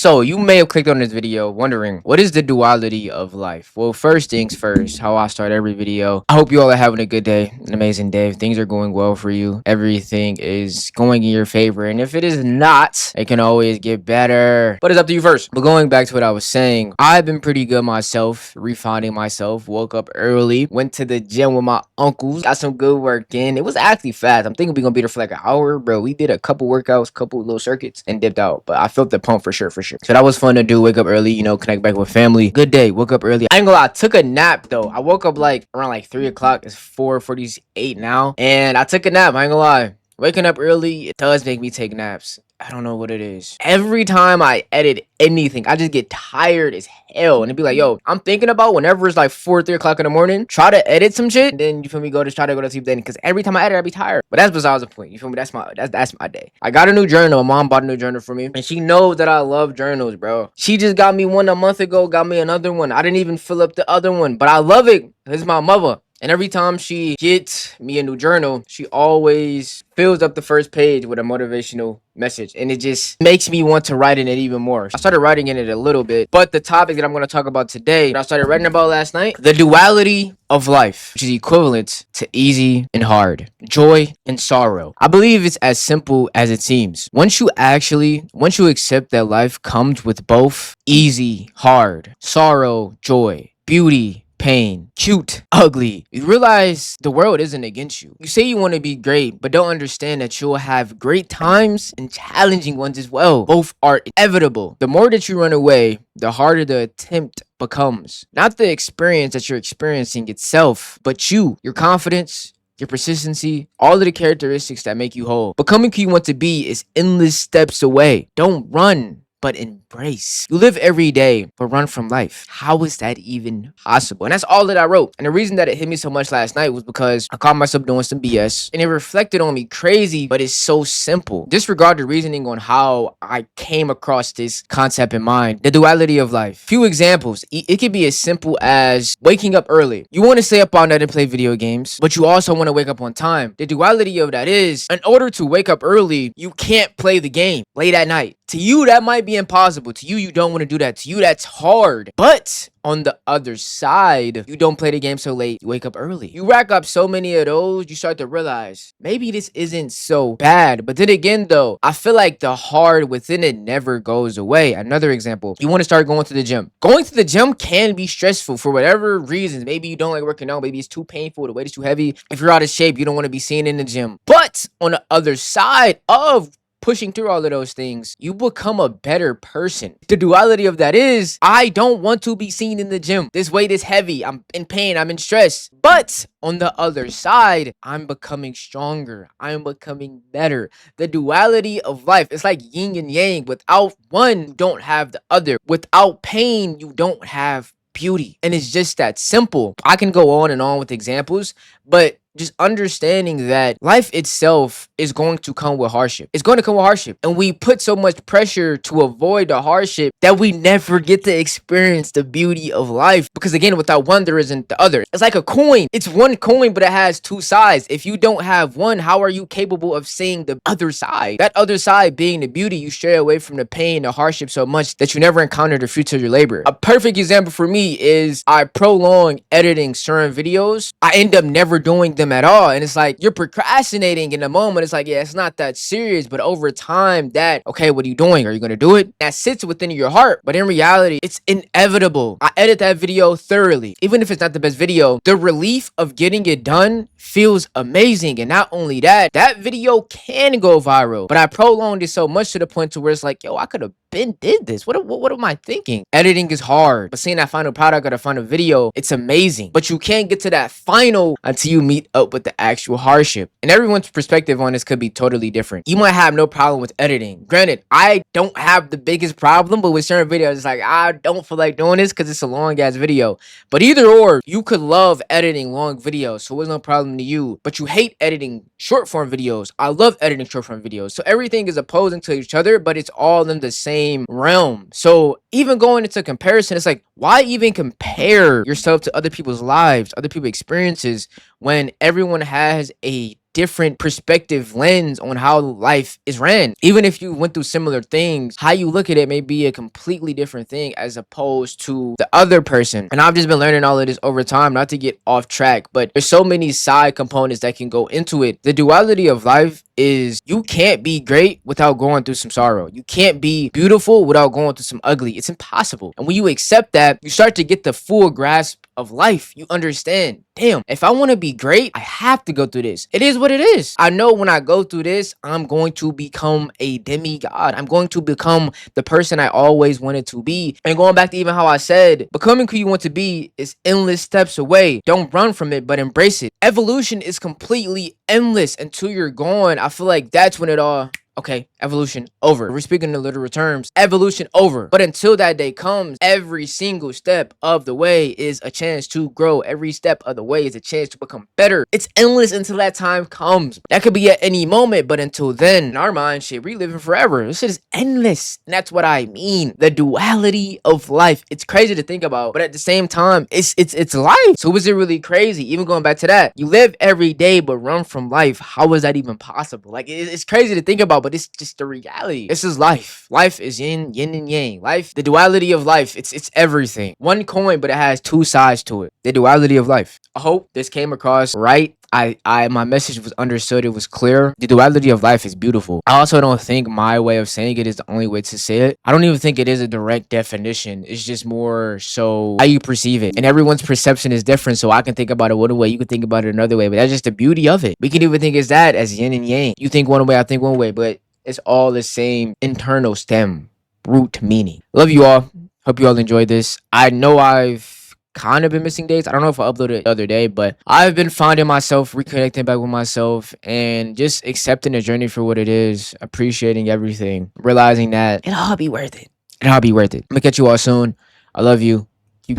So you may have clicked on this video wondering, what is the duality of life? Well, first things first, how I start every video. I hope you all are having a good day, an amazing day. If things are going well for you, everything is going in your favor. And if it is not, it can always get better. But it's up to you first. But going back to what I was saying, I've been pretty good myself, refining myself, woke up early, went to the gym with my uncles, got some good work in. It was actually fast. I'm thinking we're gonna be there for like an hour, bro. We did a couple workouts, couple little circuits, and dipped out. But I felt the pump for sure, for sure. So that was fun to do. Wake up early, connect back with family. Good day. Woke up early. I ain't gonna lie, I took a nap though. I woke up like around like 3 o'clock. It's 4:48 now. And I took a nap. I ain't gonna lie. Waking up early, it does make me take naps. I don't know what it is. Every time I edit anything, I just get tired as hell. And it'd be like, yo, I'm thinking about whenever it's like 3 o'clock in the morning, try to edit some shit. And then, you feel me, try to go to sleep then. Because every time I edit, I be tired. But that's besides the point. You feel me? That's my day. I got a new journal. My mom bought a new journal for me. And she knows that I love journals, bro. She just got me one a month ago, got me another one. I didn't even fill up the other one. But I love it. This is my mother. And every time she gets me a new journal, she always fills up the first page with a motivational message. And it just makes me want to write in it even more. I started writing in it a little bit. But the topic that I'm going to talk about today, that I started writing about last night, the duality of life, which is equivalent to easy and hard, joy and sorrow. I believe it's as simple as it seems. Once you accept that life comes with both easy, hard, sorrow, joy, beauty, pain, cute, ugly, you realize the world isn't against you. You say you want to be great, but don't understand that you'll have great times and challenging ones as well. Both are inevitable. The more that you run away, the harder the attempt becomes. Not the experience that you're experiencing itself, but your confidence, your persistency, all of the characteristics that make you whole. Becoming who you want to be is endless steps away. Don't run, but embrace. You live every day, but run from life. How is that even possible? And that's all that I wrote. And the reason that it hit me so much last night was because I caught myself doing some BS and it reflected on me crazy, but it's so simple. Disregard the reasoning on how I came across this concept in mind. The duality of life. Few examples. It could be as simple as waking up early. You want to stay up all night and play video games, but you also want to wake up on time. The duality of that is, in order to wake up early, you can't play the game late at night. To you, that might be impossible. To you don't want to do that. To you, that's hard. But on the other side, you don't play the game so late, you wake up early. You rack up so many of those, you start to realize, maybe this isn't so bad. But then again, though, I feel like the hard within it never goes away. Another example, you want to start going to the gym. Going to the gym can be stressful for whatever reasons. Maybe you don't like working out. Maybe it's too painful. The weight is too heavy. If you're out of shape, you don't want to be seen in the gym. But on the other side of pushing through all of those things, you become a better person. The duality of that is, I don't want to be seen in the gym. This weight is heavy. I'm in pain. I'm in stress. But on the other side, I'm becoming stronger. I'm becoming better. The duality of life, it's like yin and yang. Without one, you don't have the other. Without pain, you don't have beauty. And it's just that simple. I can go on and on with examples, but just understanding that life itself is going to come with hardship. It's going to come with hardship. And we put so much pressure to avoid the hardship that we never get to experience the beauty of life. Because again, without one, there isn't the other. It's like a coin. It's one coin, but it has two sides. If you don't have one, how are you capable of seeing the other side? That other side being the beauty, you stray away from the pain, the hardship so much that you never encounter the fruits of your labor. A perfect example for me is I prolong editing certain videos. I end up never doing them at all. And it's like you're procrastinating in the moment. It's like, yeah, it's not that serious. But over time, okay, what are you doing? Are you going to do it? That sits within your heart. But in reality, it's inevitable. I edit that video thoroughly. Even if it's not the best video, the relief of getting it done feels amazing. And not only that, that video can go viral. But I prolonged it so much to the point to where it's like, yo, I could have did this. What am I thinking? Editing is hard, but seeing that final product or the final video, it's amazing. But you can't get to that final until you meet up with the actual hardship. And everyone's perspective on this could be totally different. You might have no problem with editing. Granted, I don't have the biggest problem, but with certain videos, it's like, I don't feel like doing this because it's a long ass video. But either or, you could love editing long videos, so it's no problem to you. But you hate editing short form videos. I love editing short form videos. So everything is opposing to each other, but it's all in the same realm. So even going into comparison, it's like, why even compare yourself to other people's lives, other people's experiences, when everyone has a different perspective lens on how life is ran. Even if you went through similar things, how you look at it may be a completely different thing as opposed to the other person. And I've just been learning all of this over time, not to get off track, but there's so many side components that can go into it. The duality of life is you can't be great without going through some sorrow. You can't be beautiful without going through some ugly. It's impossible. And when you accept that, you start to get the full grasp of life. You understand, damn, if I want to be great, I have to go through this. It is what it is. I know when I go through this, I'm going to become a demigod. I'm going to become the person I always wanted to be. And going back to even how I said, becoming who you want to be is endless steps away. Don't run from it, but embrace it. Evolution is completely endless until you're gone. I feel like that's when it all... Okay, evolution over. We're speaking in literal terms. Evolution over. But until that day comes, every single step of the way is a chance to grow. Every step of the way is a chance to become better. It's endless until that time comes. That could be at any moment, but until then, in our mind, shit, we living forever. This shit is endless. And that's what I mean. The duality of life. It's crazy to think about, but at the same time, it's life. So is it really crazy? Even going back to that, you live every day but run from life. How is that even possible? Like, it's crazy to think about, but it's just the reality. This is life. Life is yin and yang. Life, the duality of life, it's everything. One coin, but it has two sides to it. The duality of life. I hope this came across right. My message was understood. It was clear. The duality of life is beautiful. I also don't think my way of saying it is the only way to say it. I don't even think it is a direct definition. It's just more so how you perceive it. And everyone's perception is different. So I can think about it one way. You can think about it another way. But that's just the beauty of it. We can even think it's that as yin and yang. You think one way, I think one way. But it's all the same internal stem, root meaning. Love you all. Hope you all enjoyed this. I know I've kind of been missing days. I don't know if I uploaded the other day, but I've been finding myself reconnecting back with myself and just accepting the journey for what it is, appreciating everything, realizing that it'll all be worth it. It'll all be worth it. I'm gonna catch you all soon. I love you. Keep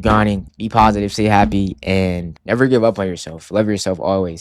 grinding, be positive, stay happy, and never give up on yourself. Love yourself always.